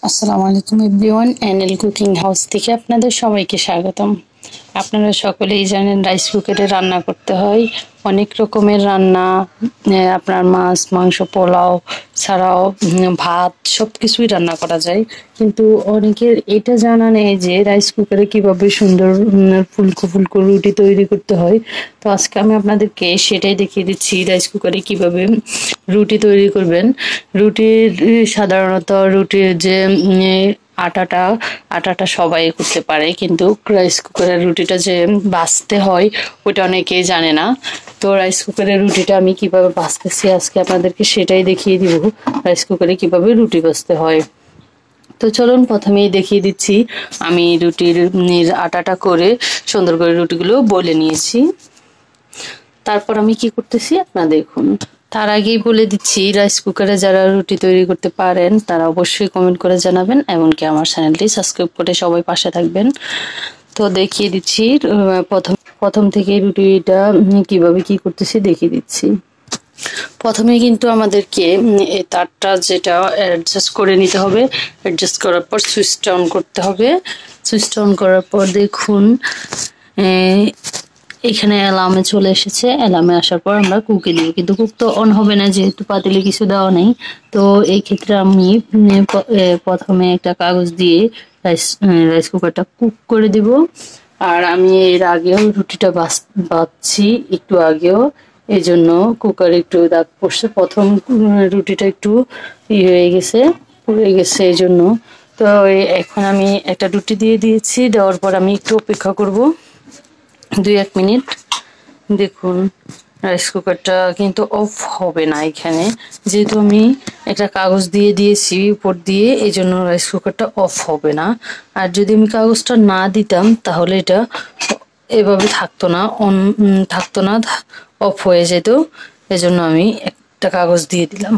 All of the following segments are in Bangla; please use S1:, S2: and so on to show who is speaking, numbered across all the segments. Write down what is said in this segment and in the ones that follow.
S1: আসসালামু আলাইকুম এভরিওয়ান, অ্যানেল কুকিং হাউস থেকে আপনাদের সবাইকে স্বাগতম। আপনারা সকলেই জানেন রাইস কুকারে রান্না করতে হয় অনেক রকমের রান্না। আপনার মাছ মাংস পোলাও ছাড়াও ভাত সব কিছুই রান্না করা যায়, কিন্তু অনেকের এটা জানা নেই যে রাইস কুকারে কিভাবে সুন্দর ফুলকো ফুলকো রুটি তৈরি করতে হয়। তো আজকে আমি আপনাদেরকে সেটাই দেখিয়ে দিচ্ছি, রাইস কুকারে কিভাবে রুটি তৈরি করবেন। রুটির সাধারণত রুটির যে আটাটা আটাটা সবাই করতে পারে, কিন্তু রাইস কুকারের রুটিটা যে ভাজতে হয় ওটা অনেকেই জানে না। তো রাইস কুকারের রুটিটা আমি কিভাবে ভাজতেছি আজকে আপনাদেরকে সেটাই দেখিয়ে দিব, রাইস কুকারে কিভাবে রুটি ভাজতে হয়। তো চলুন প্রথমেই দেখিয়ে দিচ্ছি। আমি রুটির আটাটা করে সুন্দর করে রুটিগুলো বলে নিয়েছি। তারপর আমি কি করতেছি আপনারা দেখুন। তার আগেই বলে দিচ্ছি, রাইস কুকারে যারা রুটি তৈরি করতে পারেন তারা অবশ্যই কমেন্ট করে জানাবেন, এমনকি আমার চ্যানেলটি সাবস্ক্রাইব করে সবাই পাশে থাকবেন। তো দেখিয়ে দিচ্ছি প্রথম থেকে রুটিটা কিভাবে কি করতেছি দেখিয়ে দিচ্ছি। প্রথমে কিন্তু আমাদেরকে এই তারটা যেটা অ্যাডজাস্ট করে নিতে হবে। অ্যাডজাস্ট করার পর সুইচটা অন করতে হবে। সুইচটা অন করার পর দেখুন এখানে অ্যালার্মে চলে এসেছে। অ্যালার্মে আসার পর আমরা কুকে দিব, কিন্তু কুক তো অন হবে না যেহেতু পাতিলে কিছু দেওয়া নেই। তো এই ক্ষেত্রে আমি প্রথমে একটা কাগজ দিয়ে রাইস কুকারটা কুক করে দিব। আর আমি এর আগেও রুটিটা বাছছি একটু আগেও, এই জন্য কুকার একটু দাগ পড়ছে। প্রথম রুটিটা একটু হয়ে গেছে, পুড়ে গেছে এই জন্য। তো এখন আমি একটা রুটি দিয়ে দিয়েছি, দেওয়ার পর আমি একটু অপেক্ষা করব 2-1 মিনিট। দেখুন রাইস কুকারটা কিন্তু অফ হবে না এখানে, যেহেতু আমি একটা কাগজ দিয়ে দিয়েছি উপর দিয়ে, এই জন্য রাইস কুকারটা অফ হবে না। আর যদি আমি কাগজটা না দিতাম তাহলে এটা এভাবে থাকতো না, অন থাকতো না, অফ হয়ে যেত। এজন্য আমি একটা কাগজ দিয়ে দিলাম।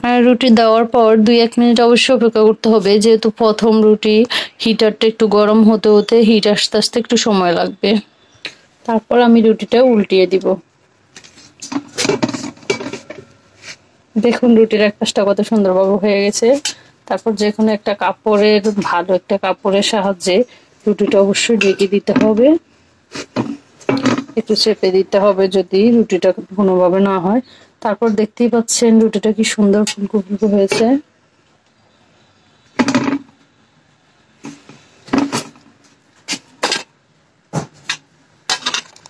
S1: আর রুটি দেওয়ার পর 2-1 মিনিট অবশ্যই অপেক্ষা করতে হবে, যেহেতু প্রথম রুটি হিটারটা একটু গরম হতে হতে হিট আস্তে আস্তে একটু সময় লাগবে। তারপর আমি রুটিটা উল্টিয়ে দিব। দেখুন রুটির এক পাশটা কত সুন্দরভাবে হয়ে গেছে। তারপর যে কোনো একটা কাপড়ের, ভালো একটা কাপড়ের সাহায্যে রুটিটা অবশ্যই ঢেকে দিতে হবে, একটু চেপে দিতে হবে যদি রুটিটা কোনোভাবে না হয়। তারপর দেখতেই পাচ্ছেন রুটিটা কি সুন্দর ফুলকো ফুলকো হয়েছে।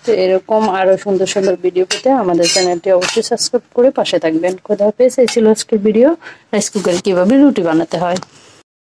S1: তো এরকম আরো সুন্দর সুন্দর ভিডিও পেতে আমাদের চ্যানেলটি অবশ্যই সাবস্ক্রাইব করে পাশে থাকবেন। খোদা হাফেজ। এই ছিল আজকের ভিডিও, রাইস কুকারে কিভাবে রুটি বানাতে হয়।